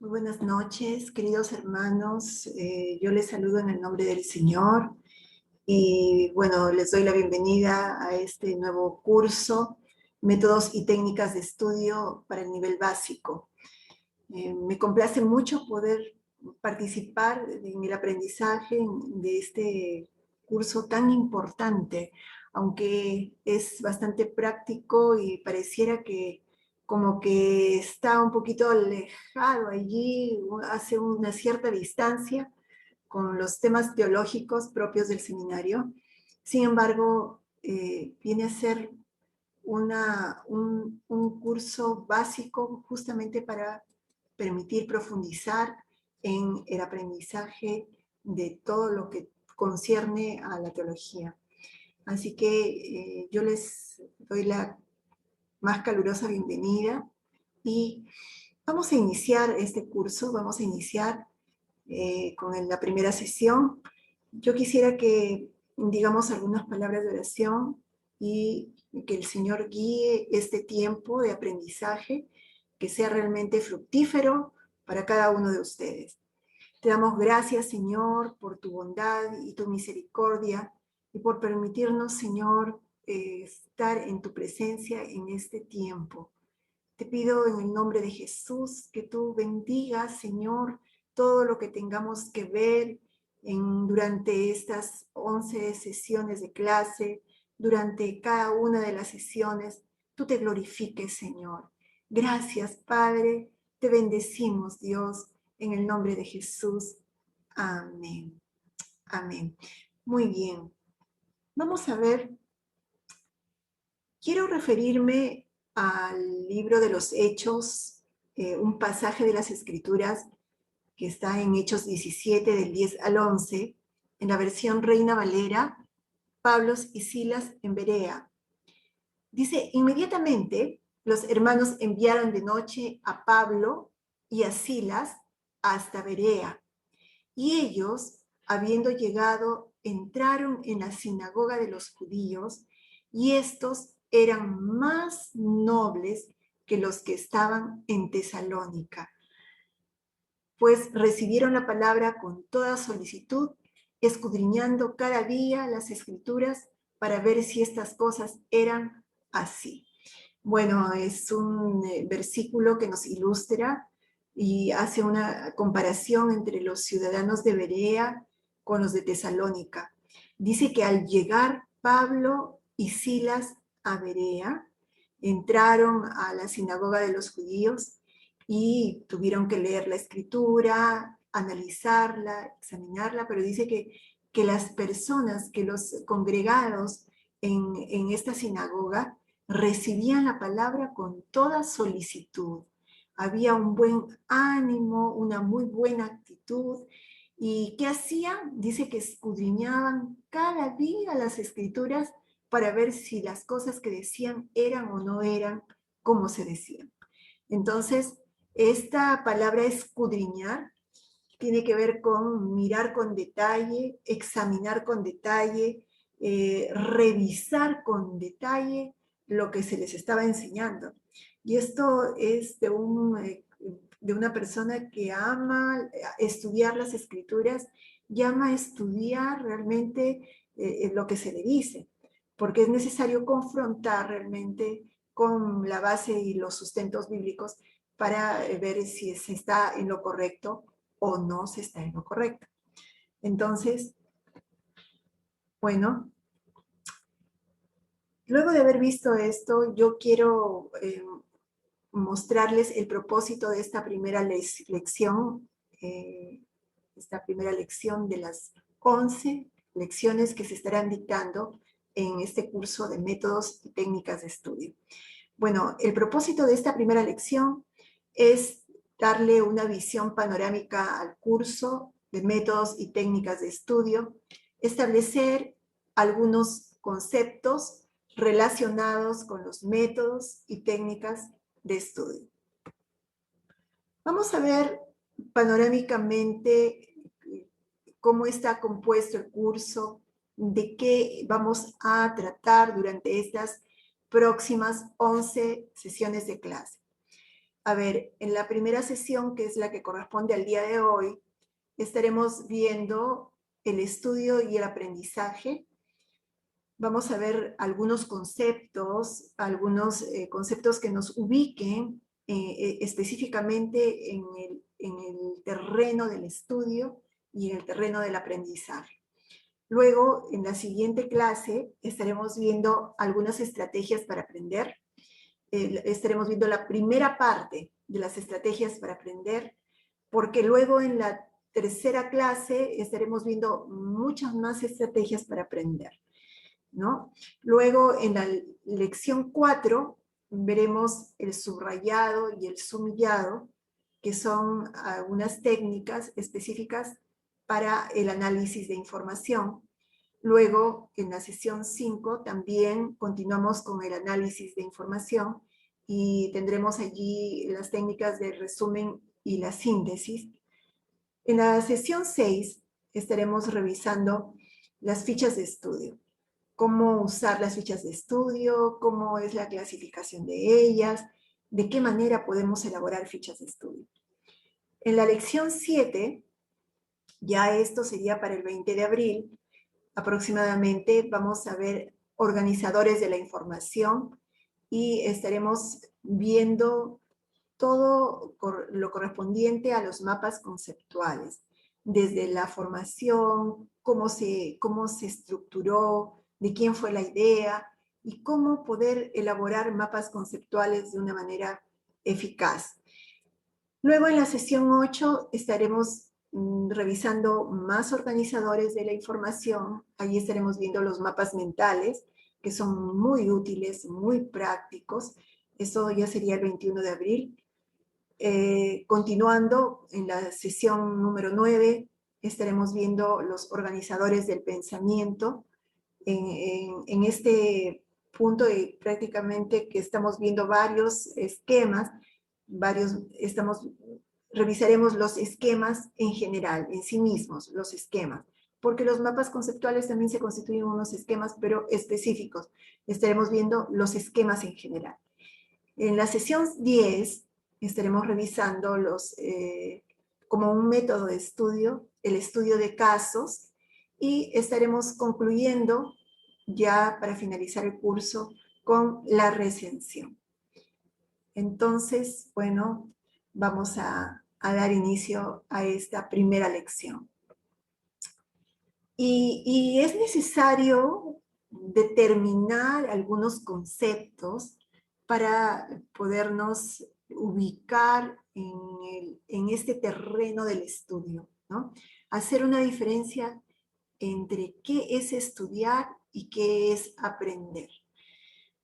Muy buenas noches, queridos hermanos. Yo les saludo en el nombre del Señor y bueno, les doy la bienvenida a este nuevo curso, Métodos y Técnicas de Estudio para el Nivel Básico. Me complace mucho poder participar en el aprendizaje de este curso tan importante, aunque es bastante práctico y pareciera que como que está un poquito alejado allí, hace una cierta distancia con los temas teológicos propios del seminario. Sin embargo, viene a ser un curso básico justamente para permitir profundizar en el aprendizaje de todo lo que concierne a la teología. Así que yo les doy la más calurosa bienvenida y vamos a iniciar este curso, vamos a iniciar con la primera sesión. Yo quisiera que digamos algunas palabras de oración y que el Señor guíe este tiempo de aprendizaje, que sea realmente fructífero para cada uno de ustedes. Te damos gracias, Señor, por tu bondad y tu misericordia y por permitirnos, Señor, estar en tu presencia en este tiempo. Te pido en el nombre de Jesús que tú bendigas, Señor, todo lo que tengamos que ver durante estas 11 sesiones de clase, durante cada una de las sesiones. Tú te glorifiques, Señor. Gracias, Padre. Te bendecimos, Dios, en el nombre de Jesús. Amén. Amén. Muy bien. Vamos a ver. Quiero referirme al libro de los Hechos, un pasaje de las Escrituras que está en Hechos 17, del 10 al 11, en la versión Reina Valera, Pablo y Silas en Berea. Dice, inmediatamente los hermanos enviaron de noche a Pablo y a Silas hasta Berea, y ellos, habiendo llegado, entraron en la sinagoga de los judíos, y estos eran más nobles que los que estaban en Tesalónica, pues recibieron la palabra con toda solicitud, escudriñando cada día las escrituras para ver si estas cosas eran así. Bueno, es un versículo que nos ilustra y hace una comparación entre los ciudadanos de Berea con los de Tesalónica. Dice que al llegar Pablo y Silas a Berea, entraron a la sinagoga de los judíos y tuvieron que leer la escritura, analizarla, examinarla, pero dice que las personas, que los congregados en esta sinagoga, recibían la palabra con toda solicitud. Había un buen ánimo, una muy buena actitud. ¿Y qué hacían? Dice que escudriñaban cada día las escrituras para ver si las cosas que decían eran o no eran como se decían. Entonces, esta palabra escudriñar tiene que ver con mirar con detalle, examinar con detalle, revisar con detalle lo que se les estaba enseñando. Y esto es de una persona que ama estudiar las escrituras y ama estudiar realmente lo que se le dice, porque es necesario confrontar realmente con la base y los sustentos bíblicos para ver si se está en lo correcto o no se está en lo correcto. Entonces, bueno, luego de haber visto esto, yo quiero mostrarles el propósito de esta primera lección, esta primera lección de las 11 lecciones que se estarán dictando en este curso de métodos y técnicas de estudio. Bueno, el propósito de esta primera lección es darle una visión panorámica al curso de métodos y técnicas de estudio, establecer algunos conceptos relacionados con los métodos y técnicas de estudio. Vamos a ver panorámicamente cómo está compuesto el curso, de qué vamos a tratar durante estas próximas 11 sesiones de clase. A ver, en la primera sesión, que es la que corresponde al día de hoy, estaremos viendo el estudio y el aprendizaje. Vamos a ver algunos conceptos que nos ubiquen específicamente en el terreno del estudio y en el terreno del aprendizaje. Luego, en la siguiente clase, estaremos viendo algunas estrategias para aprender. Estaremos viendo la primera parte de las estrategias para aprender, porque luego en la tercera clase estaremos viendo muchas más estrategias para aprender, ¿no? Luego, en la lección 4, veremos el subrayado y el sumillado, que son algunas técnicas específicas para el análisis de información. Luego, en la sesión 5, también continuamos con el análisis de información y tendremos allí las técnicas de resumen y la síntesis. En la sesión 6 estaremos revisando las fichas de estudio, cómo usar las fichas de estudio, cómo es la clasificación de ellas, de qué manera podemos elaborar fichas de estudio. En la lección 7, ya esto sería para el 20 de abril, aproximadamente vamos a ver organizadores de la información y estaremos viendo todo lo correspondiente a los mapas conceptuales, desde la formación, cómo se estructuró, de quién fue la idea y cómo poder elaborar mapas conceptuales de una manera eficaz. Luego en la sesión 8 estaremos revisando más organizadores de la información. Allí estaremos viendo los mapas mentales, que son muy útiles, muy prácticos. Eso ya sería el 21 de abril. Continuando, en la sesión número 9 estaremos viendo los organizadores del pensamiento. En este punto prácticamente que estamos viendo varios esquemas, revisaremos los esquemas en general, en sí mismos, los esquemas, porque los mapas conceptuales también se constituyen unos esquemas, pero específicos. Estaremos viendo los esquemas en general. En la sesión 10 estaremos revisando como un método de estudio, el estudio de casos, y estaremos concluyendo ya para finalizar el curso con la recensión. Entonces, bueno, vamos a dar inicio a esta primera lección. Y es necesario determinar algunos conceptos para podernos ubicar en este terreno del estudio, ¿no? Hacer una diferencia entre qué es estudiar y qué es aprender.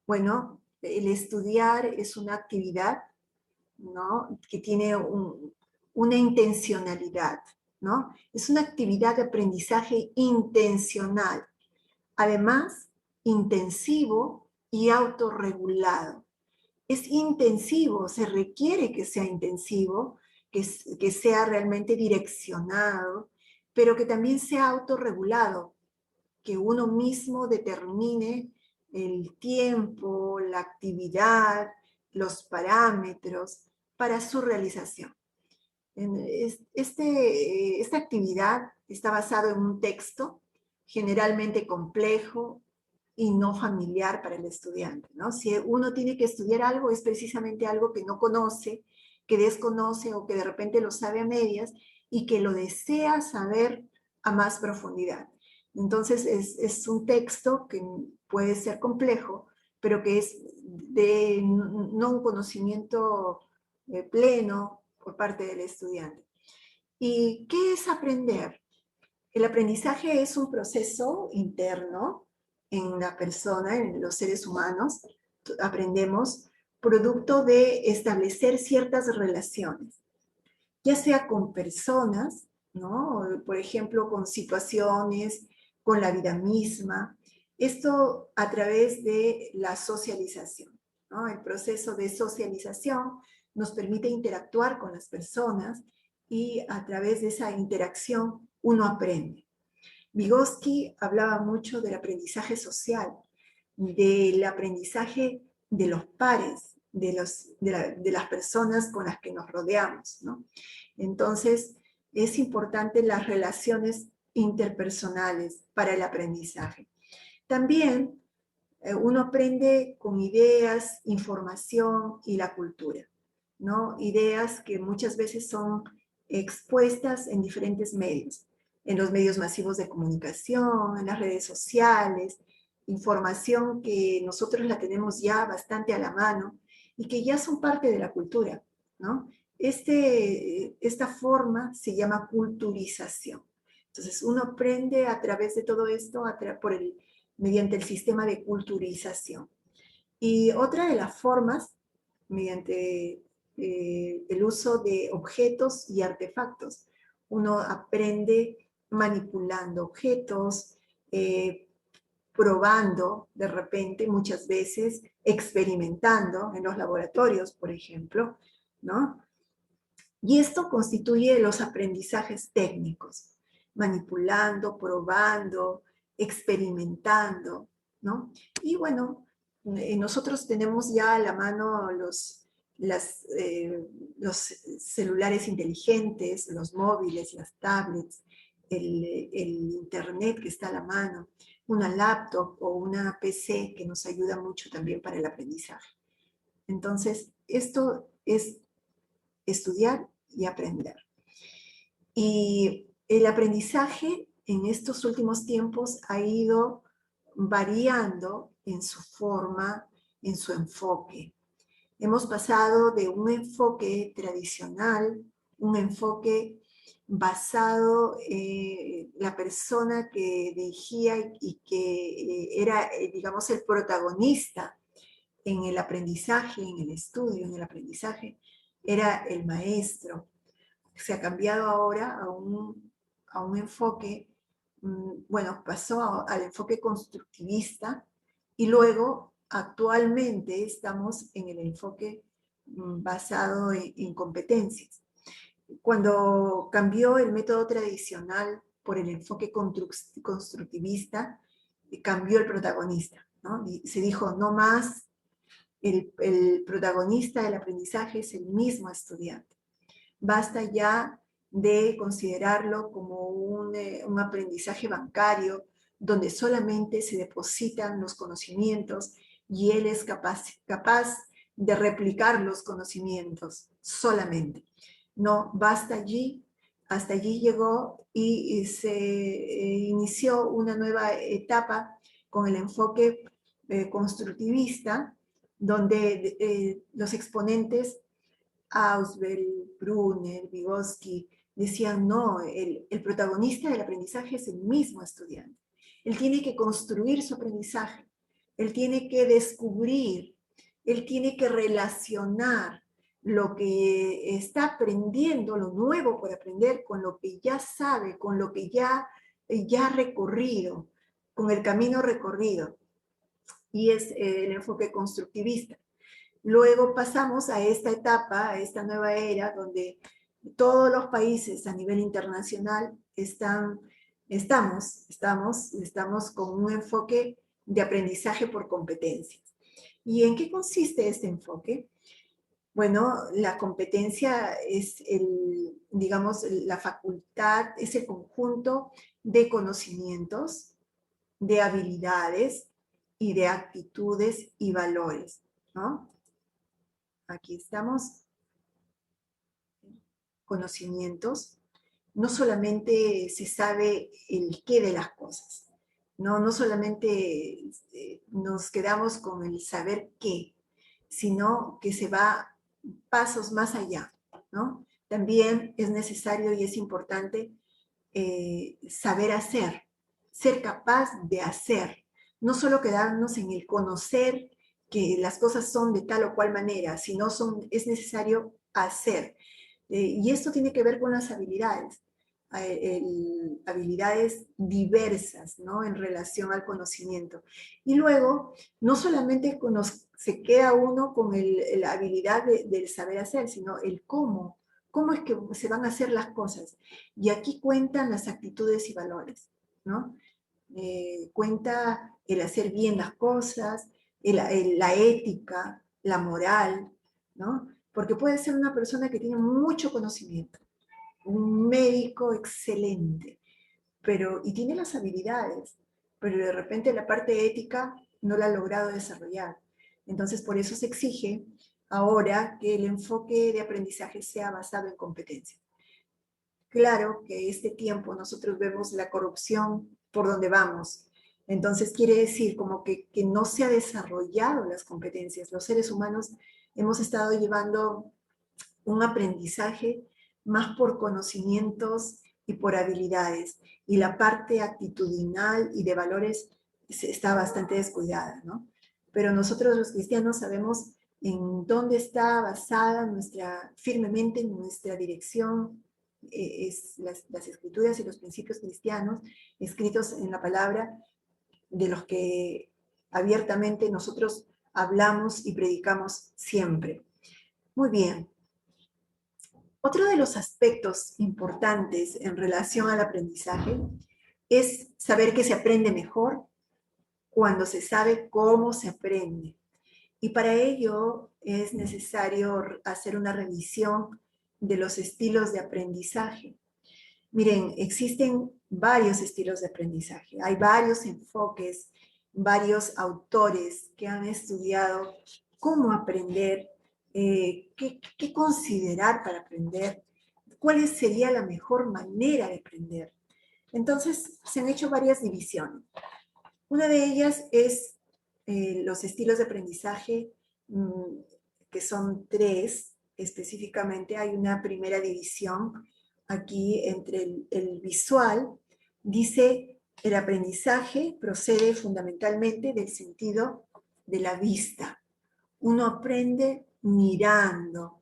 Bueno, el estudiar es una actividad, ¿no?, que tiene una intencionalidad, ¿no? Es una actividad de aprendizaje intencional, además intensivo y autorregulado. Es intensivo, se requiere que sea intensivo, que sea realmente direccionado, pero que también sea autorregulado, que uno mismo determine el tiempo, la actividad, los parámetros para su realización. Esta actividad está basada en un texto generalmente complejo y no familiar para el estudiante, ¿no? Si uno tiene que estudiar algo, es precisamente algo que no conoce, que desconoce o que de repente lo sabe a medias y que lo desea saber a más profundidad. Entonces es un texto que puede ser complejo, pero que es de no un conocimiento pleno por parte del estudiante. ¿Y qué es aprender? El aprendizaje es un proceso interno en la persona, en los seres humanos. Aprendemos producto de establecer ciertas relaciones, ya sea con personas, ¿no? Por ejemplo, con situaciones, con la vida misma. Esto a través de la socialización, ¿no? El proceso de socialización nos permite interactuar con las personas y a través de esa interacción uno aprende. Vygotsky hablaba mucho del aprendizaje social, del aprendizaje de los pares, de las personas con las que nos rodeamos, ¿no? Entonces, es importante las relaciones interpersonales para el aprendizaje. También uno aprende con ideas, información y la cultura, ¿no? Ideas que muchas veces son expuestas en diferentes medios, en los medios masivos de comunicación, en las redes sociales, información que nosotros la tenemos ya bastante a la mano y que ya son parte de la cultura, ¿no? Esta forma se llama culturización. Entonces, uno aprende a través de todo esto, mediante el sistema de culturización. Y otra de las formas, mediante el uso de objetos y artefactos. Uno aprende manipulando objetos, probando de repente, muchas veces, experimentando en los laboratorios, por ejemplo, ¿no? Y esto constituye los aprendizajes técnicos, manipulando, probando, experimentando, ¿no? Y bueno, nosotros tenemos ya a la mano los celulares inteligentes, los móviles, las tablets, el internet que está a la mano, una laptop o una PC que nos ayuda mucho también para el aprendizaje. Entonces, esto es estudiar y aprender. Y el aprendizaje en estos últimos tiempos ha ido variando en su forma, en su enfoque. Hemos pasado de un enfoque tradicional, un enfoque basado en la persona que dirigía y que era, digamos, el protagonista en el aprendizaje, en el estudio, en el aprendizaje, era el maestro. Se ha cambiado ahora a un enfoque, bueno, pasó al enfoque constructivista y luego actualmente estamos en el enfoque basado en competencias. Cuando cambió el método tradicional por el enfoque constructivista, cambió el protagonista, ¿no? Y se dijo, no más, el protagonista del aprendizaje es el mismo estudiante. Basta ya de considerarlo como un aprendizaje bancario donde solamente se depositan los conocimientos y él es capaz de replicar los conocimientos solamente. No, basta allí, hasta allí llegó y se inició una nueva etapa con el enfoque constructivista, donde los exponentes Ausubel, Brunner, Vygotsky, decían, no, el protagonista del aprendizaje es el mismo estudiante. Él tiene que construir su aprendizaje, él tiene que descubrir, él tiene que relacionar lo que está aprendiendo, lo nuevo por aprender, con lo que ya sabe, con lo que ya ha recorrido, con el camino recorrido. Y es el enfoque constructivista. Luego pasamos a esta etapa, a esta nueva era, donde todos los países a nivel internacional estamos con un enfoque de aprendizaje por competencias. ¿Y en qué consiste este enfoque? Bueno, la competencia es digamos, la facultad, es el conjunto de conocimientos, de habilidades y de actitudes y valores, ¿no? Aquí estamos, conocimientos. No solamente se sabe el qué de las cosas, no solamente nos quedamos con el saber qué, sino que se va pasos más allá, ¿no? También es necesario y es importante saber hacer, ser capaz de hacer, no solo quedarnos en el conocer que las cosas son de tal o cual manera, sino es necesario hacer. Y esto tiene que ver con las habilidades, habilidades diversas, ¿no? En relación al conocimiento. Y luego, no solamente se queda uno con la habilidad del saber hacer, sino el cómo es que se van a hacer las cosas. Y aquí cuentan las actitudes y valores, ¿no? Cuenta el hacer bien las cosas, la ética, la moral, ¿no? Porque puede ser una persona que tiene mucho conocimiento, un médico excelente, y tiene las habilidades, pero de repente la parte ética no la ha logrado desarrollar. Entonces, por eso se exige ahora que el enfoque de aprendizaje sea basado en competencias. Claro que este tiempo nosotros vemos la corrupción por donde vamos. Entonces quiere decir como que no se ha desarrollado las competencias. Los seres humanos hemos estado llevando un aprendizaje más por conocimientos y por habilidades. Y la parte actitudinal y de valores está bastante descuidada, ¿no? Pero nosotros los cristianos sabemos en dónde está basada firmemente nuestra dirección, es las escrituras y los principios cristianos escritos en la palabra, de los que abiertamente nosotros hablamos y predicamos siempre. Muy bien. Otro de los aspectos importantes en relación al aprendizaje es saber que se aprende mejor cuando se sabe cómo se aprende. Y para ello es necesario hacer una revisión de los estilos de aprendizaje. Miren, existen varios estilos de aprendizaje, hay varios enfoques, varios autores que han estudiado cómo aprender, qué considerar para aprender, cuál sería la mejor manera de aprender. Entonces, se han hecho varias divisiones. Una de ellas es los estilos de aprendizaje, que son tres específicamente. Hay una primera división aquí entre el visual. Dice, el aprendizaje procede fundamentalmente del sentido de la vista. Uno aprende mirando,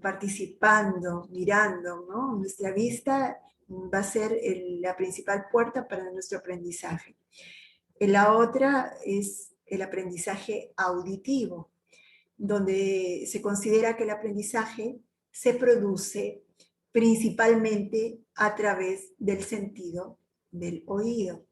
participando, mirando, ¿no? Nuestra vista va a ser la principal puerta para nuestro aprendizaje. La otra es el aprendizaje auditivo, donde se considera que el aprendizaje se produce principalmente a través del sentido del oído.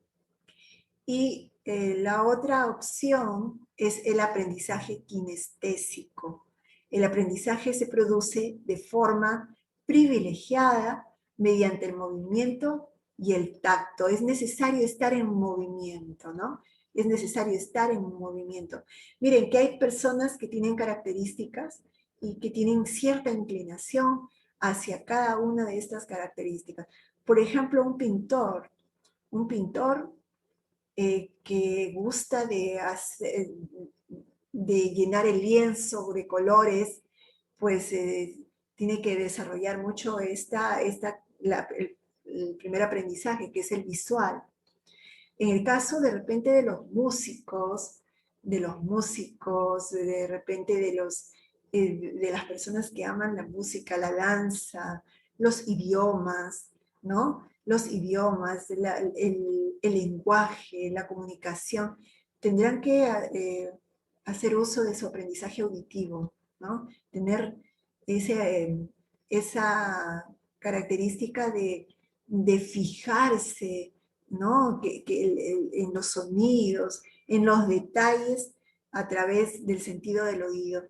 Y la otra opción es el aprendizaje kinestésico. El aprendizaje se produce de forma privilegiada mediante el movimiento y el tacto. Es necesario estar en movimiento, ¿no? Es necesario estar en movimiento. Miren que hay personas que tienen características y que tienen cierta inclinación hacia cada una de estas características. Por ejemplo, un pintor que gusta de llenar el lienzo de colores, pues tiene que desarrollar mucho el primer aprendizaje, que es el visual. En el caso de repente de los músicos, de repente de las personas que aman la música, la danza, los idiomas, ¿no? Los idiomas, el lenguaje, la comunicación, tendrán que hacer uso de su aprendizaje auditivo, ¿no? Tener esa característica de fijarse, ¿no? En los sonidos, en los detalles a través del sentido del oído.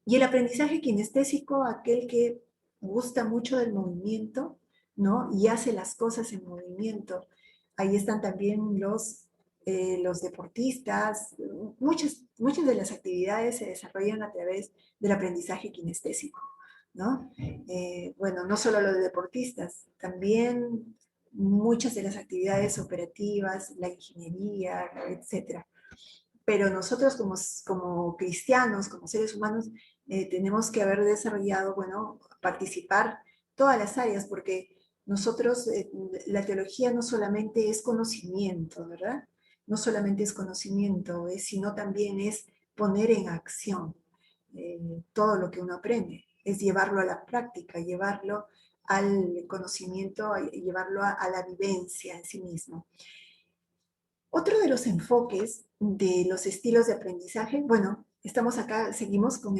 Y el aprendizaje kinestésico, aquel que gusta mucho del movimiento, ¿no? Y hace las cosas en movimiento. Ahí están también los deportistas. Muchas de las actividades se desarrollan a través del aprendizaje kinestésico, ¿no? Bueno, no solo los deportistas, también muchas de las actividades operativas, la ingeniería, etcétera. Pero nosotros como cristianos, como seres humanos, tenemos que haber desarrollado, bueno, participar todas las áreas, porque nosotros, la teología no solamente es conocimiento, ¿verdad? No solamente es conocimiento, sino también es poner en acción todo lo que uno aprende, es llevarlo a la práctica, llevarlo al conocimiento, llevarlo a la vivencia en sí mismo. Otro de los enfoques de los estilos de aprendizaje, bueno, estamos acá, seguimos con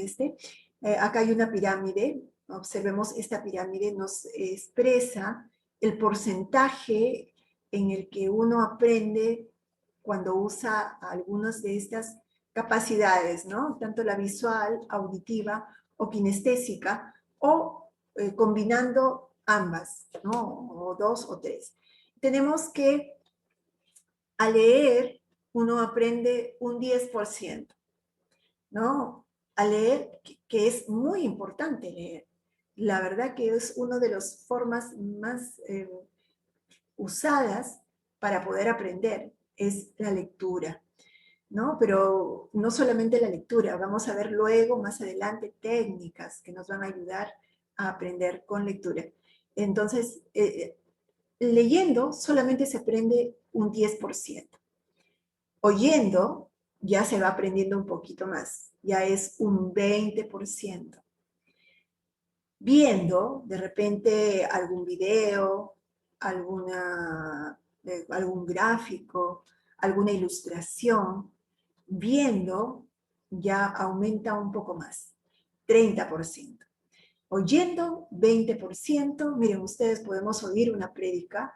acá hay una pirámide, observemos, esta pirámide nos expresa el porcentaje en el que uno aprende cuando usa algunas de estas capacidades, ¿no? Tanto la visual, auditiva o kinestésica, o combinando ambas, ¿no? O dos o tres. Tenemos que a leer uno aprende un 10%, ¿no? A leer, que es muy importante leer. La verdad que es una de las formas más usadas para poder aprender, es la lectura, ¿no? Pero no solamente la lectura, vamos a ver luego, más adelante, técnicas que nos van a ayudar a aprender con lectura. Entonces, leyendo solamente se aprende un 10%. Oyendo ya se va aprendiendo un poquito más, ya es un 20%. Viendo de repente algún video, algún gráfico, alguna ilustración, viendo ya aumenta un poco más, 30%. Oyendo, 20%. Miren, ustedes podemos oír una prédica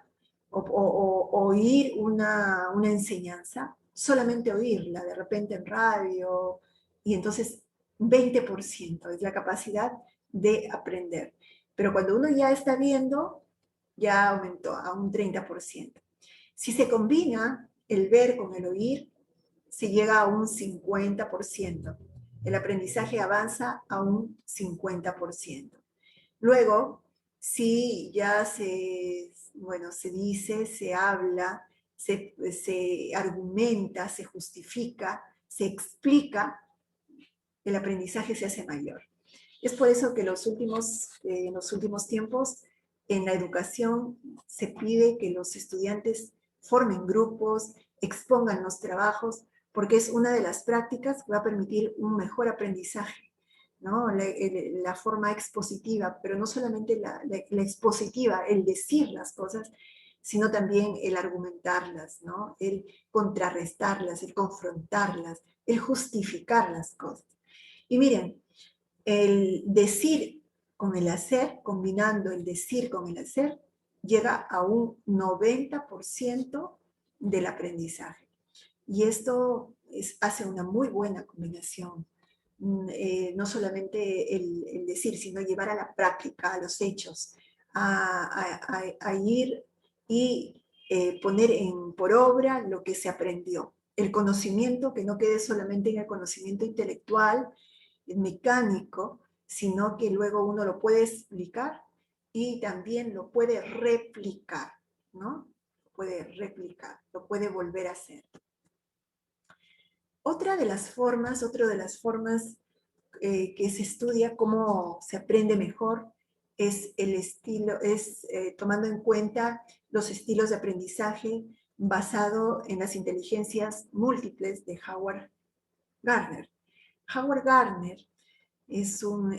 o oír una enseñanza, solamente oírla de repente en radio, y entonces 20% es la capacidad de aprender. Pero cuando uno ya está viendo, ya aumentó a un 30%. Si se combina el ver con el oír, se llega a un 50%. El aprendizaje avanza a un 50%. Luego, si ya se dice, se habla, se argumenta, se justifica, se explica, el aprendizaje se hace mayor. Es por eso que en los últimos tiempos en la educación se pide que los estudiantes formen grupos, expongan los trabajos, porque es una de las prácticas que va a permitir un mejor aprendizaje, ¿no? La forma expositiva, pero no solamente la expositiva, el decir las cosas, sino también el argumentarlas, ¿no? El contrarrestarlas, el confrontarlas, el justificar las cosas. Y miren, el decir con el hacer, combinando el decir con el hacer, llega a un 90% del aprendizaje. Y esto hace una muy buena combinación. No solamente el decir, sino llevar a la práctica, a los hechos, a ir y poner por obra lo que se aprendió. El conocimiento, que no quede solamente en el conocimiento intelectual, mecánico, sino que luego uno lo puede explicar y también lo puede replicar, ¿no? Puede replicar, lo puede volver a hacer. Otra de las formas que se estudia cómo se aprende mejor es tomando en cuenta los estilos de aprendizaje basado en las inteligencias múltiples de Howard Gardner. Howard Gardner es un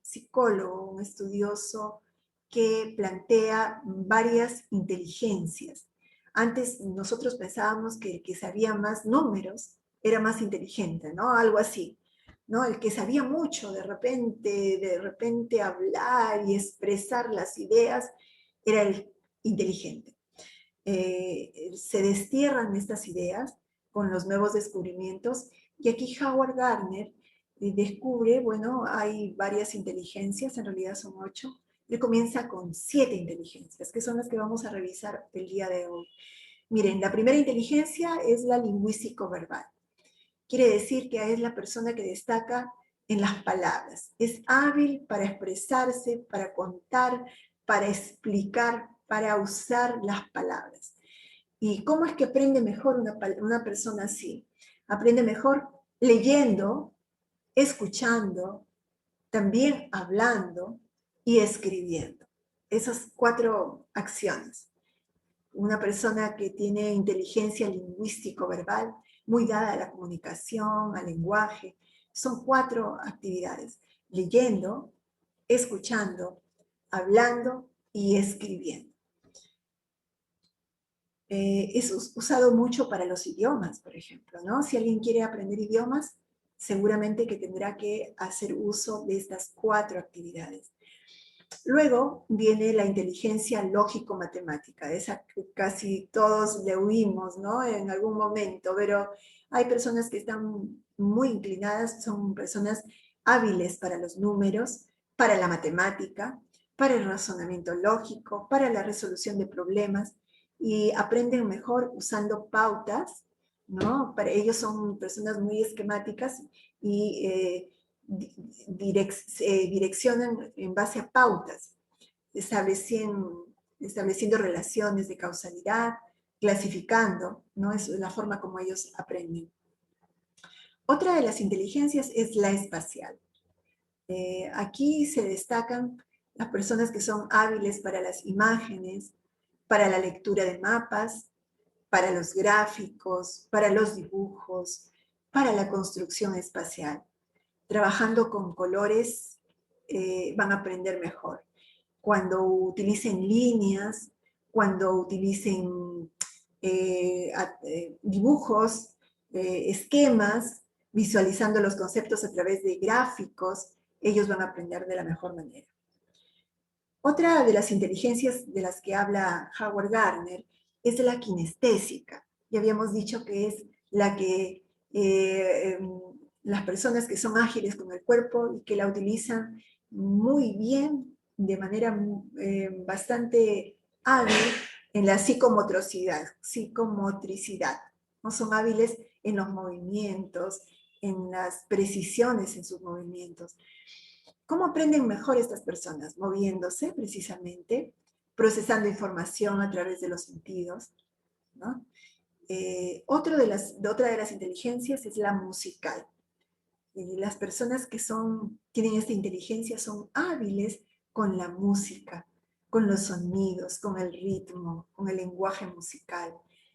psicólogo, un estudioso que plantea varias inteligencias. Antes nosotros pensábamos que el que sabía más números era más inteligente, ¿no? Algo así, ¿no? El que sabía mucho, de repente hablar y expresar las ideas, era el inteligente. Se destierran estas ideas con los nuevos descubrimientos, y aquí Howard Gardner descubre, bueno, hay varias inteligencias, en realidad son 8, él comienza con 7 inteligencias, que son las que vamos a revisar el día de hoy. Miren, la primera inteligencia es la lingüístico-verbal. Quiere decir que es la persona que destaca en las palabras. Es hábil para expresarse, para contar, para explicar, para usar las palabras. ¿Y cómo es que aprende mejor una persona así? Aprende mejor leyendo, escuchando, también hablando y escribiendo. Esas 4 acciones. Una persona que tiene inteligencia lingüístico-verbal, muy dada a la comunicación, al lenguaje. Son 4 actividades: leyendo, escuchando, hablando y escribiendo. Es usado mucho para los idiomas, por ejemplo, ¿no? Si alguien quiere aprender idiomas, seguramente que tendrá que hacer uso de estas 4 actividades. Luego viene la inteligencia lógico-matemática, esa que casi todos le oímos, ¿no? En algún momento, pero Hay personas que están muy inclinadas, son personas hábiles para los números, para la matemática, para el razonamiento lógico, para la resolución de problemas, y aprenden mejor usando pautas, ¿no? Para ellos son personas muy esquemáticas y direccionan en base a pautas, estableciendo relaciones de causalidad, clasificando, ¿no? Es la forma como ellos aprenden. Otra de las inteligencias es la espacial. Aquí se destacan las personas que son hábiles para las imágenes, para la lectura de mapas, para los gráficos, para los dibujos, para la construcción espacial. Trabajando con colores van a aprender mejor. Cuando utilicen líneas, cuando utilicen dibujos, esquemas, visualizando los conceptos a través de gráficos, ellos van a aprender de la mejor manera. Otra de las inteligencias de las que habla Howard Gardner es la kinestésica. Ya habíamos dicho que es la que las personas que son ágiles con el cuerpo y que la utilizan muy bien, de manera bastante hábil, en la psicomotricidad. ¿No? Son hábiles en los movimientos, en las precisiones en sus movimientos. ¿Cómo aprenden mejor estas personas? Moviéndose, precisamente, procesando información a través de los sentidos, ¿no? Otra de las inteligencias es la musical. Las personas que tienen esta inteligencia son hábiles con la música, con los sonidos, con el ritmo, con el lenguaje musical.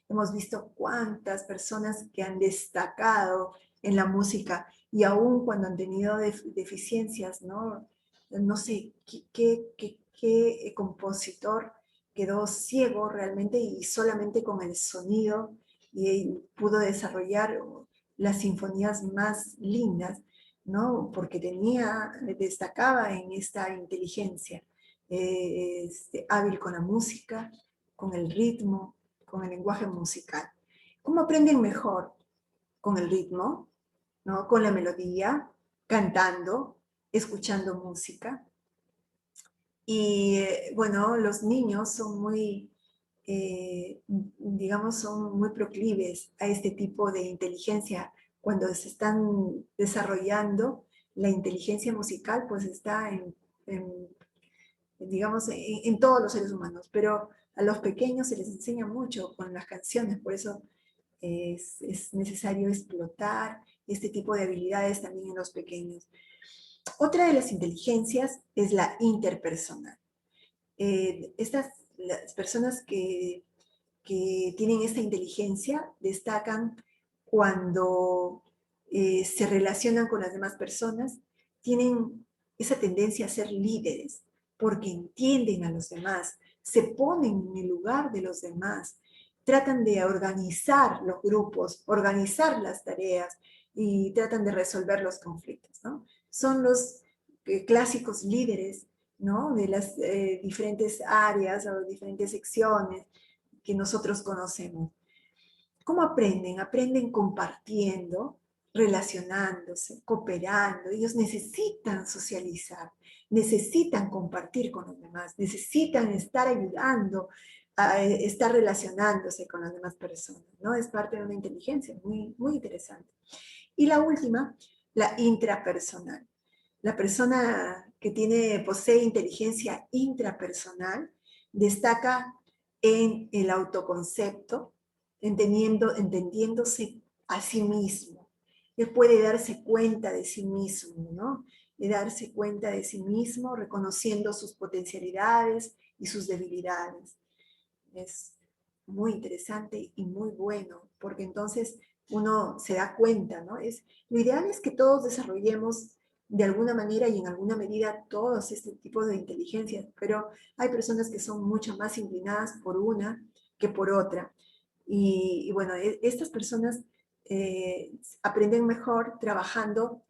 Hemos visto cuántas personas que han destacado en la música y aún cuando han tenido deficiencias, ¿no? No sé qué compositor quedó ciego realmente y solamente con el sonido y pudo desarrollar las sinfonías más lindas, ¿no? Porque destacaba en esta inteligencia, hábil con la música, con el ritmo, con el lenguaje musical. ¿Cómo aprenden mejor? Con el ritmo, ¿no? Con la melodía, cantando, escuchando música. Y bueno, los niños son digamos, son muy proclives a este tipo de inteligencia. Cuando se están desarrollando, la inteligencia musical pues está digamos, en todos los seres humanos, pero a los pequeños se les enseña mucho con las canciones, por eso es necesario explotar este tipo de habilidades también en los pequeños. Otra de las inteligencias es la interpersonal. Las personas que tienen esta inteligencia destacan cuando se relacionan con las demás personas, tienen esa tendencia a ser líderes, porque entienden a los demás, se ponen en el lugar de los demás, tratan de organizar los grupos, organizar las tareas y tratan de resolver los conflictos, ¿no? Son los clásicos líderes, ¿no? De las diferentes áreas o diferentes secciones que nosotros conocemos. ¿Cómo aprenden? Aprenden compartiendo, relacionándose, cooperando. Ellos necesitan socializar, necesitan compartir con los demás, necesitan estar ayudando, estar relacionándose con las demás personas, ¿no? Es parte de una inteligencia muy, muy interesante. Y la última, la intrapersonal. La persona que posee inteligencia intrapersonal destaca en el autoconcepto, entendiéndose a sí mismo. Él puede darse cuenta de sí mismo, ¿no? De darse cuenta de sí mismo, reconociendo sus potencialidades y sus debilidades. Es muy interesante y muy bueno, porque entonces uno se da cuenta, ¿no? Lo ideal es que todos desarrollemos de alguna manera y en alguna medida todos este tipo de inteligencias, pero hay personas que son mucho más inclinadas por una que por otra. Y bueno, estas personas aprenden mejor trabajando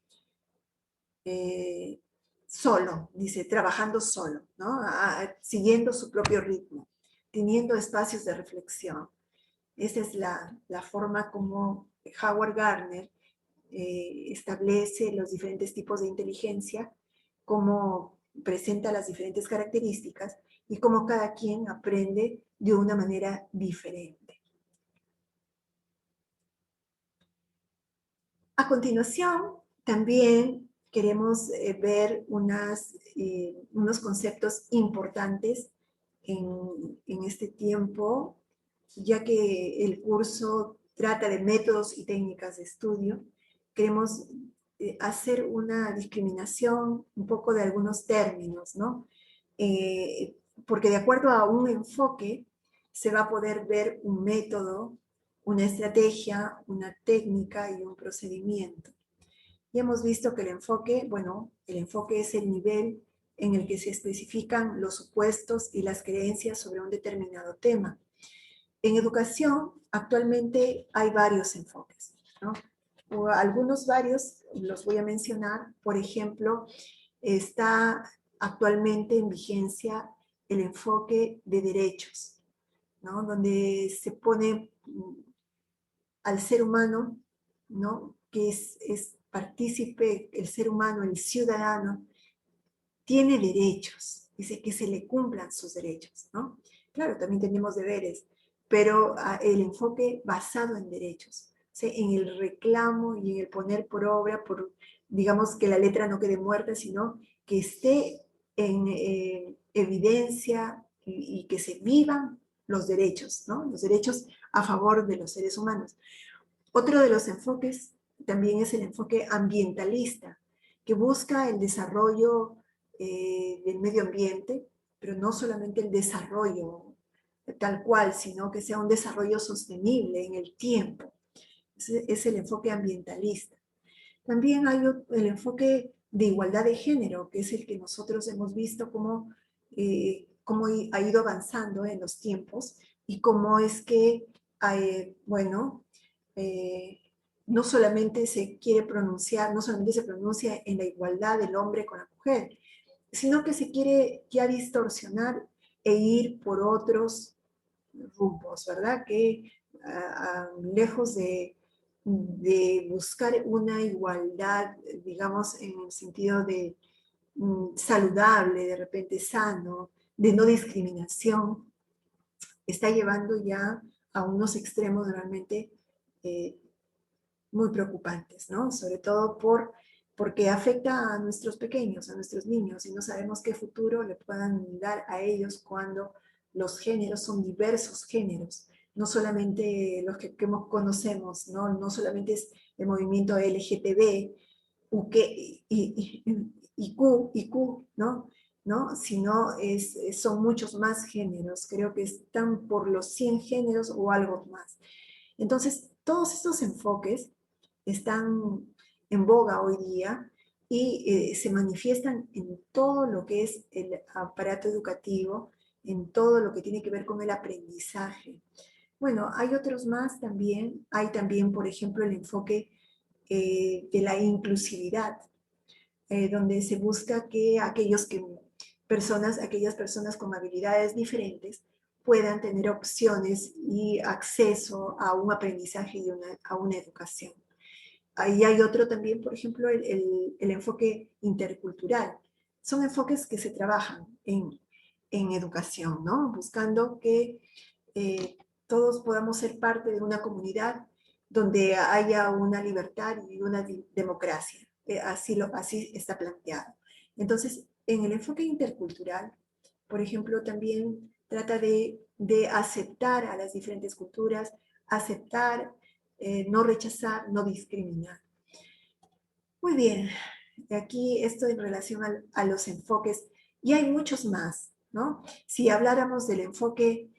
solo, dice, trabajando solo, ¿no? Siguiendo su propio ritmo, teniendo espacios de reflexión. Esa es la forma como Howard Gardner establece los diferentes tipos de inteligencia, cómo presenta las diferentes características y cómo cada quien aprende de una manera diferente. A continuación, también queremos ver unos conceptos importantes en este tiempo, ya que el curso trata de métodos y técnicas de estudio. Queremos hacer una discriminación un poco de algunos términos, ¿no? Porque de acuerdo a un enfoque se va a poder ver un método, una estrategia, una técnica y un procedimiento. Y hemos visto que el enfoque es el nivel en el que se especifican los supuestos y las creencias sobre un determinado tema. En educación, actualmente hay varios enfoques, ¿no? Varios los voy a mencionar. Por ejemplo, está actualmente en vigencia el enfoque de derechos, ¿no? Donde se pone al ser humano, ¿no? Que es partícipe, el ser humano, el ciudadano, tiene derechos, dice que se le cumplan sus derechos, ¿no? Claro, también tenemos deberes, pero el enfoque basado en derechos, ¿sí? En el reclamo y en el poner por obra, digamos que la letra no quede muerta, sino que esté en evidencia y que se vivan los derechos, ¿no? Los derechos a favor de los seres humanos. Otro de los enfoques también es el enfoque ambientalista, que busca el desarrollo del medio ambiente, pero no solamente el desarrollo tal cual, sino que sea un desarrollo sostenible en el tiempo. Ese es el enfoque ambientalista. También hay el enfoque de igualdad de género, que es el que nosotros hemos visto cómo ha ido avanzando en los tiempos y cómo es que, eh, no solamente se quiere pronunciar, no solamente se pronuncia en la igualdad del hombre con la mujer, sino que se quiere ya distorsionar e ir por otros rumbos, ¿verdad? Que lejos de buscar una igualdad, digamos, en el sentido de saludable, de repente sano, de no discriminación, está llevando ya a unos extremos realmente eh, muy preocupantes, ¿no? Sobre todo porque afecta a nuestros pequeños, a nuestros niños, y no sabemos qué futuro le puedan dar a ellos cuando los géneros son diversos géneros, no solamente los que conocemos, ¿no? No solamente es el movimiento LGTB, UK, Q, ¿no? ¿No? Sino son muchos más géneros, creo que están por los 100 géneros o algo más. Entonces, todos estos enfoques están en boga hoy día y se manifiestan en todo lo que es el aparato educativo, en todo lo que tiene que ver con el aprendizaje. Bueno, hay otros más también. Hay también, por ejemplo, el enfoque de la inclusividad, donde se busca que aquellas personas con habilidades diferentes puedan tener opciones y acceso a un aprendizaje y a una educación. Ahí hay otro también, por ejemplo, el enfoque intercultural. Son enfoques que se trabajan en educación, ¿no? Buscando que todos podamos ser parte de una comunidad donde haya una libertad y una democracia. Así está planteado. Entonces, en el enfoque intercultural, por ejemplo, también trata de aceptar a las diferentes culturas, aceptar, no rechazar, no discriminar. Muy bien, aquí esto en relación a los enfoques, y hay muchos más, ¿no? Si habláramos del enfoque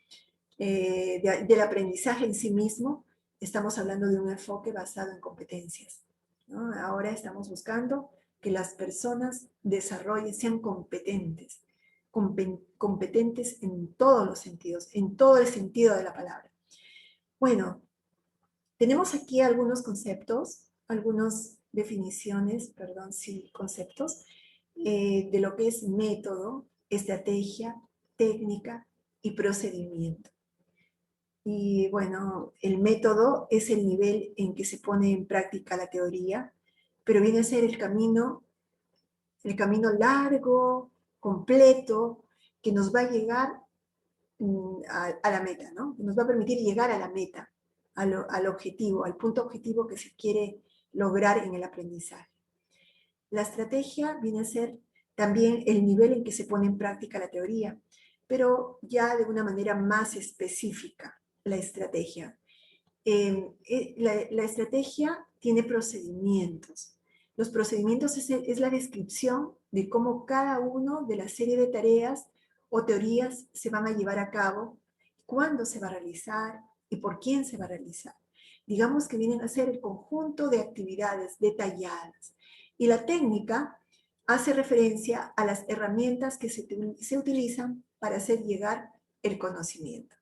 del aprendizaje en sí mismo, estamos hablando de un enfoque basado en competencias, ¿no? Ahora estamos buscando que las personas desarrollen, sean competentes, competentes en todos los sentidos, en todo el sentido de la palabra. Bueno, tenemos aquí algunos conceptos, algunas definiciones, perdón, sí, conceptos, de lo que es método, estrategia, técnica y procedimiento. Y bueno, el método es el nivel en que se pone en práctica la teoría, pero viene a ser el camino largo, completo, que nos va a llegar a la meta, ¿no? Nos va a permitir llegar a la meta, al objetivo, al punto objetivo que se quiere lograr en el aprendizaje. La estrategia viene a ser también el nivel en que se pone en práctica la teoría, pero ya de una manera más específica, la estrategia. La estrategia tiene procedimientos. Los procedimientos es la descripción de cómo cada uno de la serie de tareas o teorías se van a llevar a cabo, cuándo se va a realizar y por quién se va a realizar. Digamos que vienen a ser el conjunto de actividades detalladas. Y la técnica hace referencia a las herramientas que se utilizan para hacer llegar el conocimiento.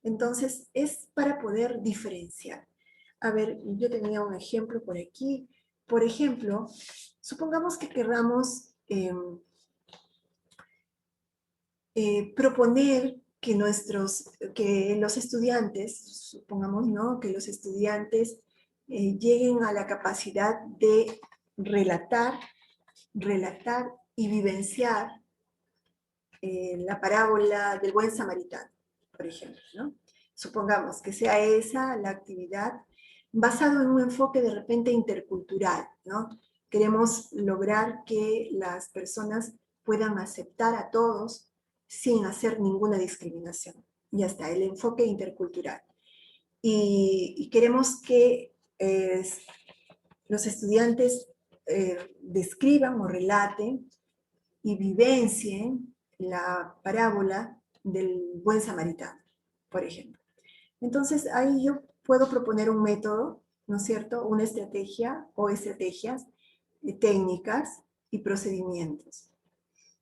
Entonces, es para poder diferenciar. A ver, yo tenía un ejemplo por aquí. Por ejemplo, supongamos que querramos proponer que los estudiantes, supongamos, ¿no? Que los estudiantes lleguen a la capacidad de relatar y vivenciar la parábola del buen samaritano, por ejemplo, ¿no? Supongamos que sea esa la actividad basado en un enfoque de repente intercultural, ¿no? Queremos lograr que las personas puedan aceptar a todos sin hacer ninguna discriminación. Ya está, el enfoque intercultural. Y queremos que los estudiantes describan o relaten y vivencien la parábola del buen samaritano, por ejemplo. Entonces, ahí yo puedo proponer un método, ¿no es cierto? Una estrategia o estrategias técnicas y procedimientos.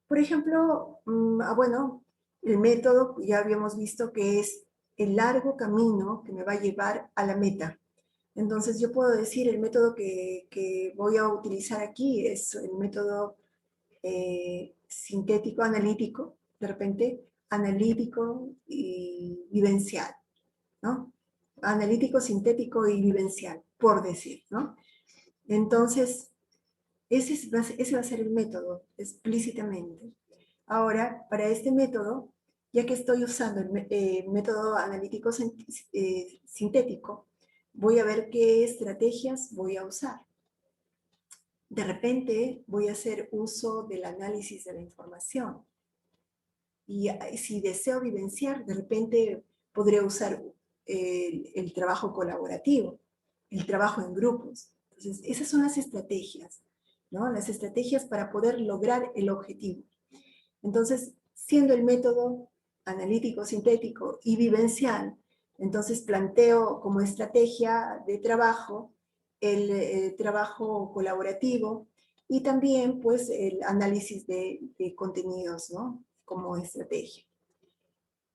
Por ejemplo, bueno, el método ya habíamos visto que es el largo camino que me va a llevar a la meta. Entonces yo puedo decir el método que voy a utilizar aquí es el método sintético, analítico, de repente analítico y vivencial, ¿no? Analítico, sintético y vivencial, por decir, ¿no? Entonces, ese va a ser el método, explícitamente. Ahora, para este método, ya que estoy usando el método analítico sintético, voy a ver qué estrategias voy a usar. De repente voy a hacer uso del análisis de la información. Y si deseo vivenciar, de repente podré usar el trabajo colaborativo, el trabajo en grupos. Entonces, esas son las estrategias, ¿no? Las estrategias para poder lograr el objetivo. Entonces, siendo el método analítico, sintético y vivencial, entonces planteo como estrategia de trabajo el trabajo colaborativo y también pues el análisis de contenidos, ¿no? Como estrategia.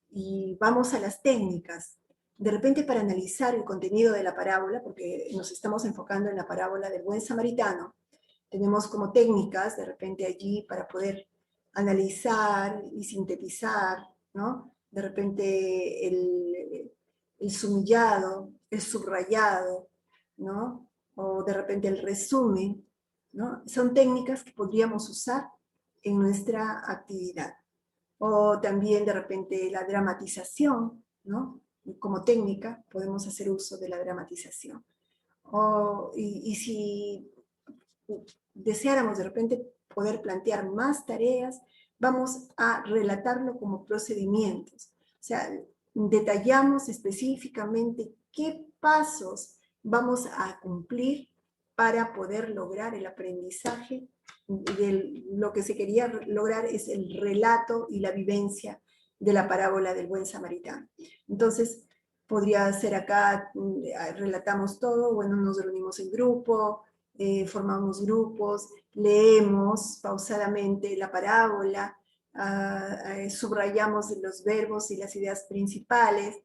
Y vamos a las técnicas. De repente para analizar el contenido de la parábola, porque nos estamos enfocando en la parábola del buen samaritano, tenemos como técnicas de repente allí para poder analizar y sintetizar, ¿no? De repente el sumillado, el subrayado, ¿no? O de repente el resumen, ¿no? Son técnicas que podríamos usar en nuestra actividad. O también de repente la dramatización, ¿no? Como técnica podemos hacer uso de la dramatización. Y si deseáramos de repente poder plantear más tareas, vamos a relatarlo como procedimientos. O sea, detallamos específicamente qué pasos vamos a cumplir para poder lograr el aprendizaje. Lo que se quería lograr es el relato y la vivencia de la parábola del buen samaritano. Entonces, podría ser acá, relatamos todo, bueno, nos reunimos en grupo, formamos grupos, leemos pausadamente la parábola, subrayamos los verbos y las ideas principales,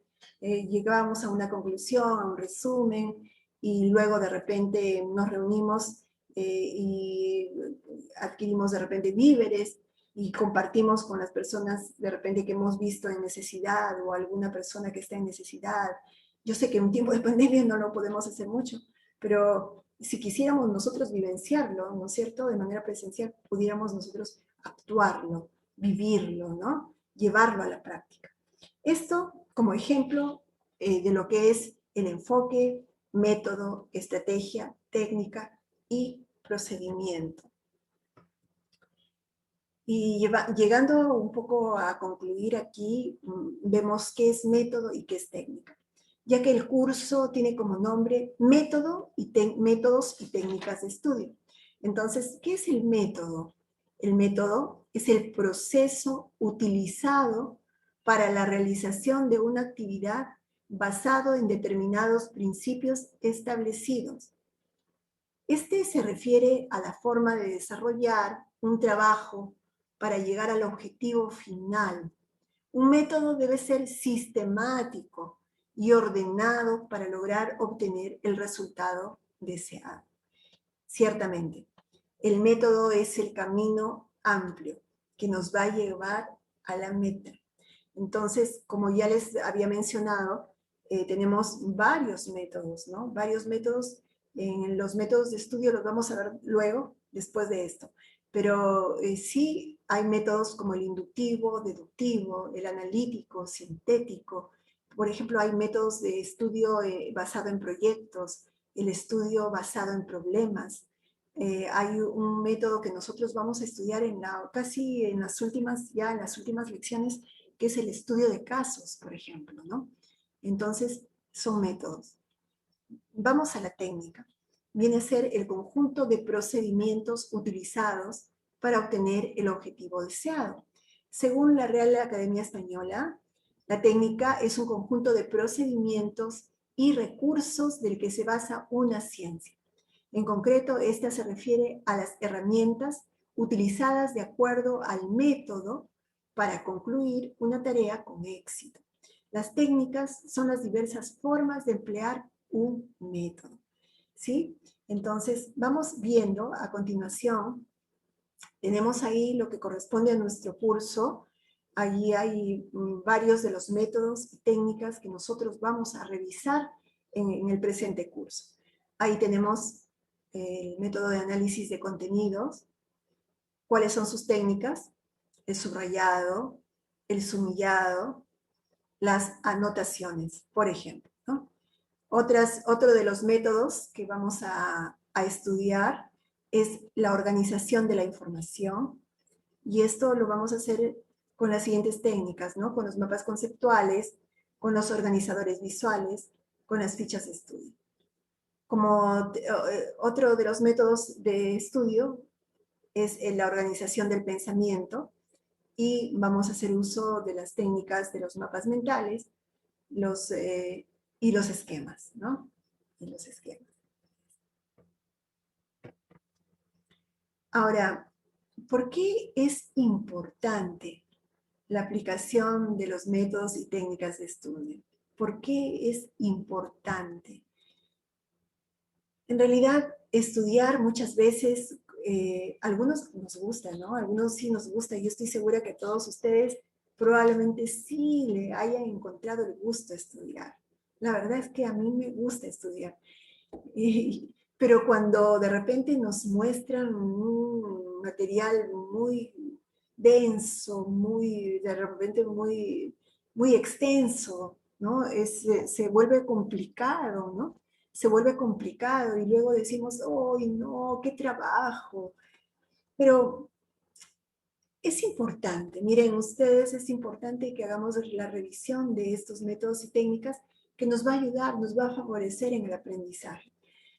llegamos a una conclusión, a un resumen, y luego de repente nos reunimos y adquirimos de repente víveres, y compartimos con las personas de repente que hemos visto en necesidad o alguna persona que está en necesidad. Yo sé que en un tiempo de pandemia no lo podemos hacer mucho, pero si quisiéramos nosotros vivenciarlo, ¿no es cierto?, de manera presencial, pudiéramos nosotros actuarlo, vivirlo, ¿no?, llevarlo a la práctica. Esto como ejemplo de lo que es el enfoque, método, estrategia, técnica y procedimiento. Y llegando un poco a concluir aquí, vemos qué es método y qué es técnica, ya que el curso tiene como nombre métodos y técnicas de estudio. Entonces, ¿qué es el método? El método es el proceso utilizado para la realización de una actividad basado en determinados principios establecidos. Este se refiere a la forma de desarrollar un trabajo para llegar al objetivo final. Un método debe ser sistemático y ordenado para lograr obtener el resultado deseado. Ciertamente, el método es el camino amplio que nos va a llevar a la meta. Entonces, como ya les había mencionado, tenemos varios métodos, ¿no? Varios métodos. En los métodos de estudio los vamos a ver luego, después de esto. Pero sí hay métodos como el inductivo, deductivo, el analítico, sintético. Por ejemplo, hay métodos de estudio basado en proyectos, el estudio basado en problemas. Hay un método que nosotros vamos a estudiar casi en las últimas lecciones, que es el estudio de casos, por ejemplo, ¿no? Entonces, son métodos. Vamos a la técnica. Viene a ser el conjunto de procedimientos utilizados para obtener el objetivo deseado. Según la Real Academia Española, la técnica es un conjunto de procedimientos y recursos del que se basa una ciencia. En concreto, esta se refiere a las herramientas utilizadas de acuerdo al método para concluir una tarea con éxito. Las técnicas son las diversas formas de emplear un método, ¿sí? Entonces, vamos viendo a continuación, tenemos ahí lo que corresponde a nuestro curso. Allí hay varios de los métodos y técnicas que nosotros vamos a revisar en el presente curso. Ahí tenemos el método de análisis de contenidos, cuáles son sus técnicas, el subrayado, el sumillado, las anotaciones, por ejemplo, ¿no? Otro de los métodos que vamos a estudiar es la organización de la información, y esto lo vamos a hacer con las siguientes técnicas, ¿no? Con los mapas conceptuales, con los organizadores visuales, con las fichas de estudio. Como otro de los métodos de estudio es la organización del pensamiento, y vamos a hacer uso de las técnicas de los mapas mentales y los esquemas, ¿no? Y los esquemas. Ahora, ¿por qué es importante la aplicación de los métodos y técnicas de estudio? ¿Por qué es importante? En realidad, estudiar muchas veces, algunos nos gusta, ¿no? Algunos sí nos gusta. Yo estoy segura que a todos ustedes probablemente sí le hayan encontrado el gusto a estudiar. La verdad es que a mí me gusta estudiar. Pero cuando de repente nos muestran un material muy denso, de repente muy extenso, ¿no? Se vuelve complicado, ¿no? Se vuelve complicado y luego decimos, ¡ay, no, qué trabajo! Pero es importante, miren ustedes, es importante que hagamos la revisión de estos métodos y técnicas que nos va a ayudar, nos va a favorecer en el aprendizaje.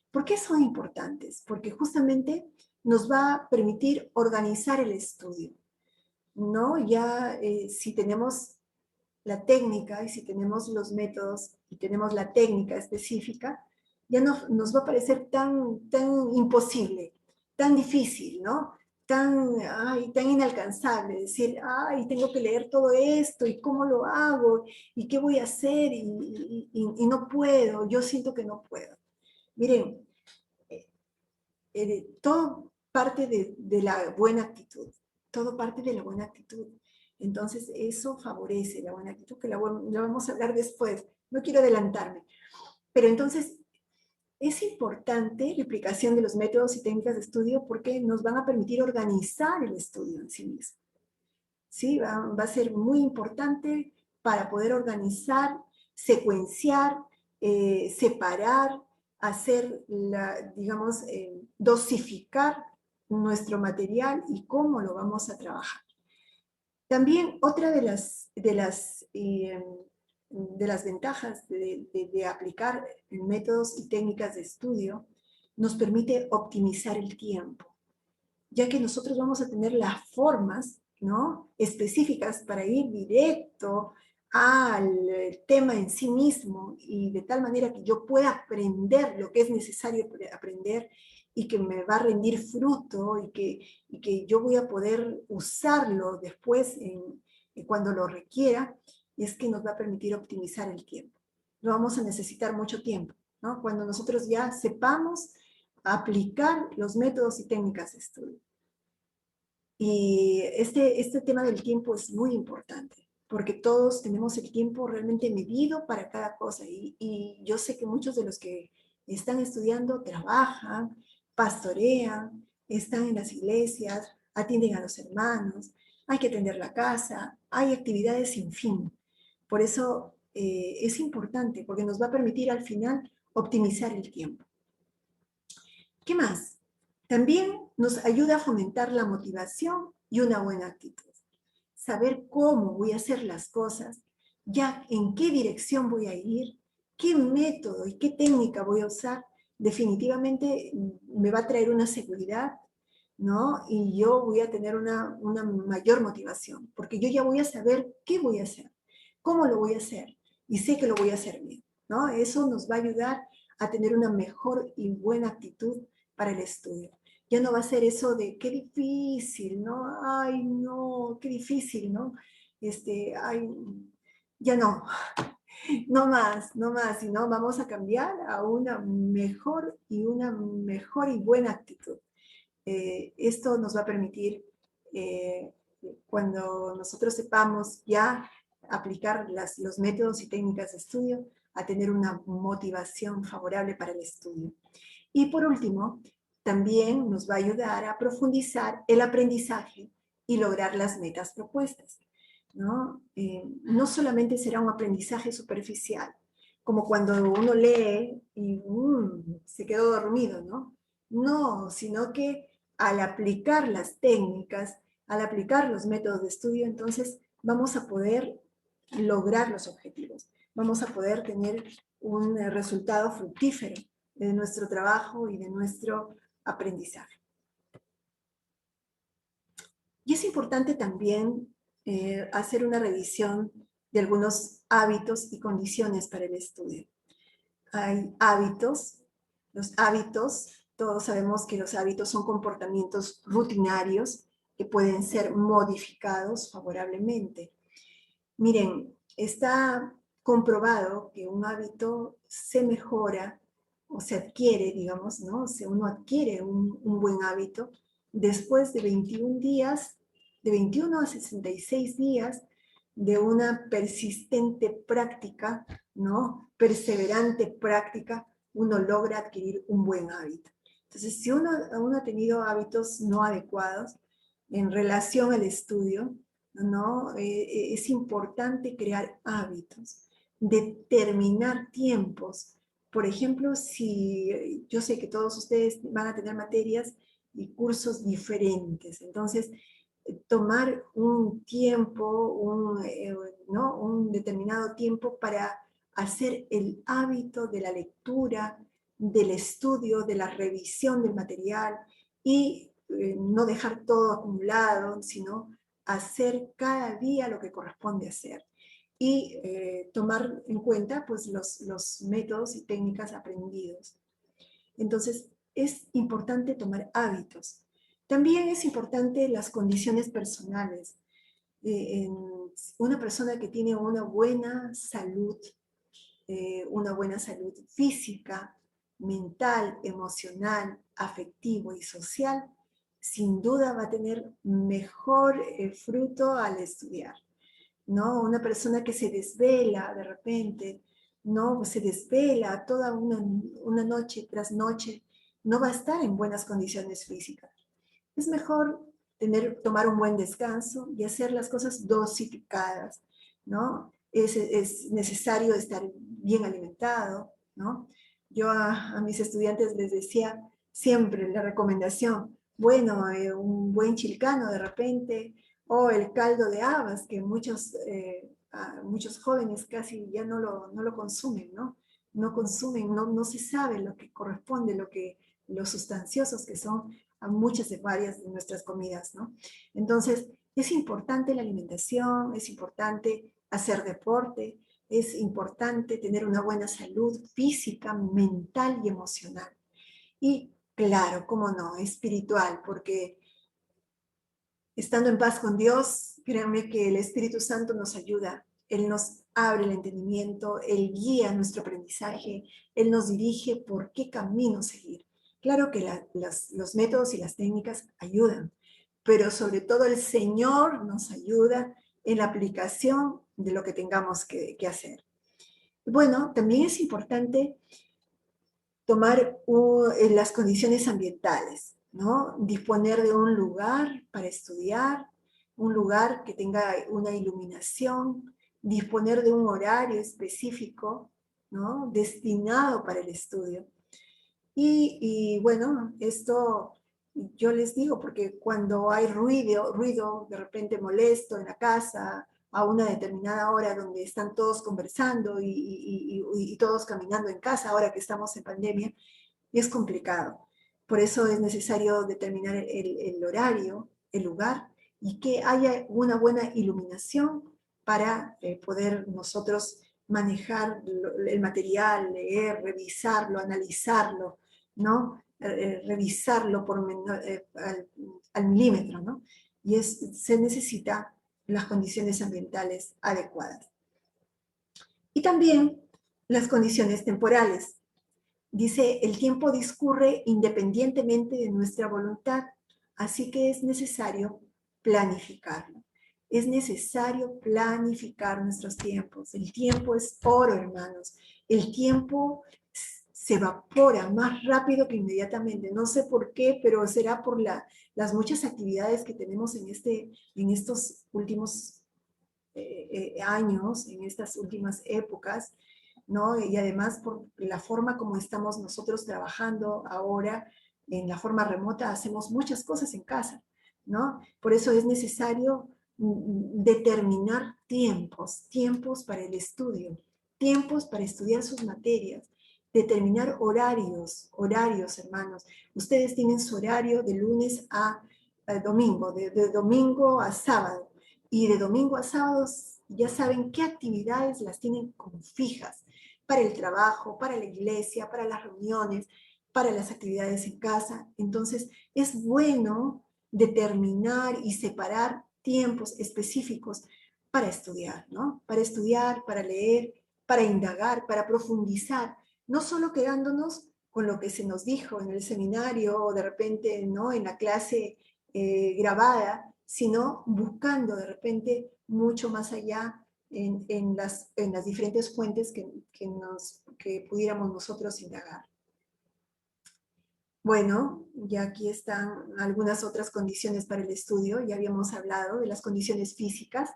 ¿Por qué son importantes? Porque justamente nos va a permitir organizar el estudio, ¿no? Ya si tenemos la técnica y si tenemos los métodos y tenemos la técnica específica, ya no, nos va a parecer tan imposible, tan difícil, ¿no? Tan inalcanzable, decir, ay, tengo que leer todo esto, y cómo lo hago, y qué voy a hacer, y no puedo, yo siento que no puedo. Miren, todo parte de la buena actitud. todo parte de la buena actitud. Entonces, eso favorece la buena actitud, que la vamos a hablar después. No quiero adelantarme. Pero entonces, es importante la aplicación de los métodos y técnicas de estudio porque nos van a permitir organizar el estudio en sí mismo. ¿Sí? Va a ser muy importante para poder organizar, secuenciar, separar, hacer, digamos, dosificar nuestro material y cómo lo vamos a trabajar. También otra de las ventajas de aplicar métodos y técnicas de estudio nos permite optimizar el tiempo, ya que nosotros vamos a tener las formas, ¿no?, específicas para ir directo al tema en sí mismo y de tal manera que yo pueda aprender lo que es necesario aprender y que me va a rendir fruto y que yo voy a poder usarlo después cuando lo requiera, es que nos va a permitir optimizar el tiempo. No vamos a necesitar mucho tiempo, ¿no? Cuando nosotros ya sepamos aplicar los métodos y técnicas de estudio. Y este tema del tiempo es muy importante, porque todos tenemos el tiempo realmente medido para cada cosa. Y yo sé que muchos de los que están estudiando trabajan, pastorean, están en las iglesias, atienden a los hermanos, hay que atender la casa, hay actividades sin fin. Por eso es importante, porque nos va a permitir al final optimizar el tiempo. ¿Qué más? También nos ayuda a fomentar la motivación y una buena actitud. Saber cómo voy a hacer las cosas, ya en qué dirección voy a ir, qué método y qué técnica voy a usar, definitivamente me va a traer una seguridad, ¿no? Y yo voy a tener una mayor motivación, porque yo ya voy a saber qué voy a hacer, cómo lo voy a hacer, y sé que lo voy a hacer bien, ¿no? Eso nos va a ayudar a tener una mejor y buena actitud para el estudio. Ya no va a ser eso de qué difícil, ¿no? Ay, no, qué difícil, ¿no? Ay, ya no, no más, no más, sino vamos a cambiar a una mejor y buena actitud. Esto nos va a permitir, cuando nosotros sepamos ya aplicar los métodos y técnicas de estudio, a tener una motivación favorable para el estudio. Y por último, también nos va a ayudar a profundizar el aprendizaje y lograr las metas propuestas, ¿no? No solamente será un aprendizaje superficial, como cuando uno lee y se quedó dormido, ¿no? No, sino que al aplicar las técnicas, al aplicar los métodos de estudio, entonces vamos a poder lograr los objetivos, vamos a poder tener un resultado fructífero de nuestro trabajo y de nuestro aprendizaje. Y es importante también hacer una revisión de algunos hábitos y condiciones para el estudio. Hay hábitos, los hábitos, todos sabemos que los hábitos son comportamientos rutinarios que pueden ser modificados favorablemente. Miren, está comprobado que un hábito se mejora o se adquiere, digamos, ¿no? O sea, uno adquiere un buen hábito después de 21 días, de 21 a 66 días de una persistente práctica, ¿no? Perseverante práctica, uno logra adquirir un buen hábito. Entonces, si uno ha tenido hábitos no adecuados en relación al estudio, ¿no? Es importante crear hábitos, determinar tiempos. Por ejemplo, si yo sé que todos ustedes van a tener materias y cursos diferentes, entonces tomar un tiempo, ¿no? Un determinado tiempo para hacer el hábito de la lectura, del estudio, de la revisión del material y no dejar todo acumulado, sino hacer cada día lo que corresponde hacer y tomar en cuenta pues, los métodos y técnicas aprendidos. Entonces, es importante tomar hábitos. También es importante las condiciones personales. Una persona que tiene una buena salud física, mental, emocional, afectivo y social, sin duda va a tener mejor fruto al estudiar, ¿no? Una persona que se desvela de repente, ¿no? Se desvela toda una noche tras noche, no va a estar en buenas condiciones físicas. Es mejor tomar un buen descanso y hacer las cosas dosificadas, ¿no? Es necesario estar bien alimentado, ¿no? Yo a mis estudiantes les decía siempre la recomendación, bueno, un buen chilcano de repente, o el caldo de habas, que muchos jóvenes casi ya no lo consumen, ¿no? No consumen, no se sabe lo que corresponde, los sustanciosos que son a muchas de varias de nuestras comidas, ¿no? Entonces, es importante la alimentación, es importante hacer deporte, es importante tener una buena salud física, mental y emocional. Y claro, cómo no, espiritual, porque estando en paz con Dios, créanme que el Espíritu Santo nos ayuda. Él nos abre el entendimiento, Él guía nuestro aprendizaje, Él nos dirige por qué camino seguir. Claro que los métodos y las técnicas ayudan, pero sobre todo el Señor nos ayuda en la aplicación de lo que tengamos que hacer. Bueno, también es importante tomar las condiciones ambientales, ¿no? Disponer de un lugar para estudiar, un lugar que tenga una iluminación, disponer de un horario específico, ¿no? Destinado para el estudio. Y bueno, esto yo les digo, porque cuando hay ruido de repente molesto en la casa, a una determinada hora donde están todos conversando y todos caminando en casa, ahora que estamos en pandemia, es complicado. Por eso es necesario determinar el horario, el lugar, y que haya una buena iluminación para poder nosotros manejar el material, leer, revisarlo, analizarlo, ¿no? Revisarlo al milímetro, ¿no? Y se necesita las condiciones ambientales adecuadas. Y también las condiciones temporales. Dice, el tiempo discurre independientemente de nuestra voluntad, así que es necesario planificarlo. Es necesario planificar nuestros tiempos. El tiempo es oro, hermanos. El tiempo se evapora más rápido que inmediatamente. No sé por qué, pero será por las muchas actividades que tenemos en estos últimos años, en estas últimas épocas, ¿no? Y además por la forma como estamos nosotros trabajando ahora, en la forma remota, hacemos muchas cosas en casa, ¿no? Por eso es necesario determinar tiempos para el estudio, tiempos para estudiar sus materias, determinar horarios, hermanos. Ustedes tienen su horario de lunes a domingo, de domingo a sábado, y de domingo a sábado ya saben qué actividades las tienen como fijas para el trabajo, para la iglesia, para las reuniones, para las actividades en casa. Entonces, es bueno determinar y separar tiempos específicos para estudiar, ¿no? Para estudiar, para leer, para indagar, para profundizar, no solo quedándonos con lo que se nos dijo en el seminario o de repente, ¿no? En la clase grabada, sino buscando de repente mucho más allá en las diferentes fuentes que pudiéramos nosotros indagar. Bueno, ya aquí están algunas otras condiciones para el estudio. Ya habíamos hablado de las condiciones físicas,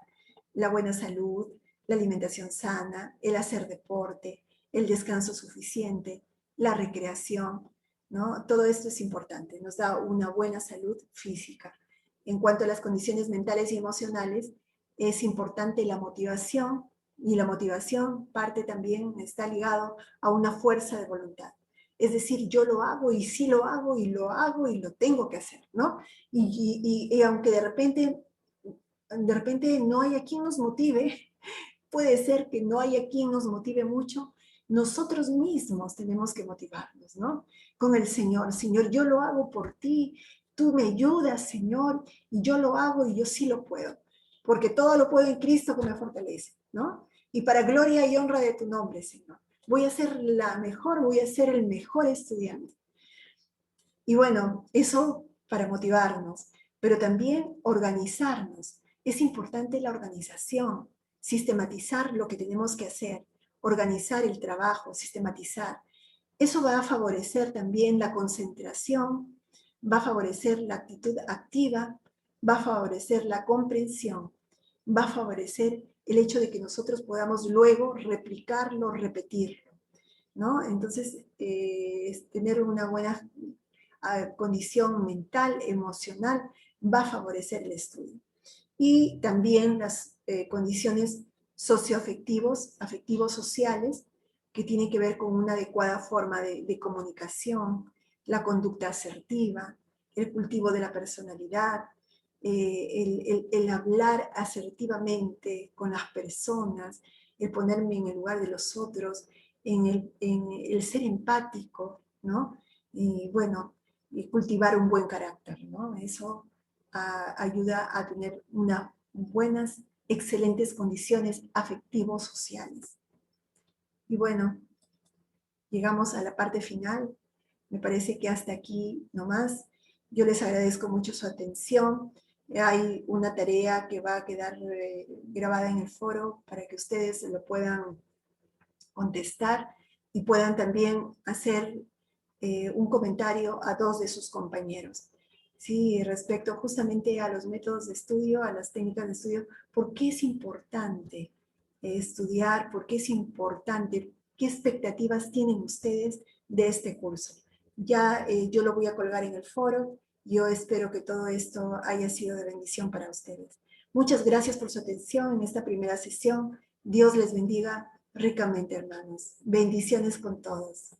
la buena salud, la alimentación sana, el hacer deporte, el descanso suficiente, la recreación, ¿no? Todo esto es importante, nos da una buena salud física. En cuanto a las condiciones mentales y emocionales, es importante la motivación, y la motivación parte también, está ligado a una fuerza de voluntad. Es decir, yo lo hago y sí lo hago y lo hago y lo tengo que hacer, ¿no? Y aunque de repente no haya quien nos motive, puede ser que no haya quien nos motive mucho, nosotros mismos tenemos que motivarnos, ¿no? Con el Señor, Señor, yo lo hago por ti, tú me ayudas, Señor, y yo lo hago y yo sí lo puedo, porque todo lo puedo en Cristo que me fortalece, ¿no? Y para gloria y honra de tu nombre, Señor. Voy a ser la mejor, voy a ser el mejor estudiante. Y bueno, eso para motivarnos, pero también organizarnos. Es importante la organización, sistematizar lo que tenemos que hacer, organizar el trabajo, sistematizar. Eso va a favorecer también la concentración, va a favorecer la actitud activa, va a favorecer la comprensión, va a favorecer el hecho de que nosotros podamos luego replicarlo, repetirlo, ¿no? Entonces, tener una buena condición mental, emocional, va a favorecer el estudio. Y también las condiciones socioafectivos, afectivos sociales, que tienen que ver con una adecuada forma de comunicación, la conducta asertiva, el cultivo de la personalidad, el hablar asertivamente con las personas, el ponerme en el lugar de los otros, en el ser empático, ¿no? Y bueno, y cultivar un buen carácter, ¿no? Eso ayuda a tener unas buenas, excelentes condiciones afectivos sociales. Y bueno, llegamos a la parte final. Me parece que hasta aquí nomás. Yo les agradezco mucho su atención. Hay una tarea que va a quedar grabada en el foro para que ustedes lo puedan contestar y puedan también hacer un comentario a dos de sus compañeros. Sí, respecto justamente a los métodos de estudio, a las técnicas de estudio, ¿por qué es importante estudiar? ¿Por qué es importante? ¿Qué expectativas tienen ustedes de este curso? Ya yo lo voy a colgar en el foro. Yo espero que todo esto haya sido de bendición para ustedes. Muchas gracias por su atención en esta primera sesión. Dios les bendiga ricamente, hermanos. Bendiciones con todos.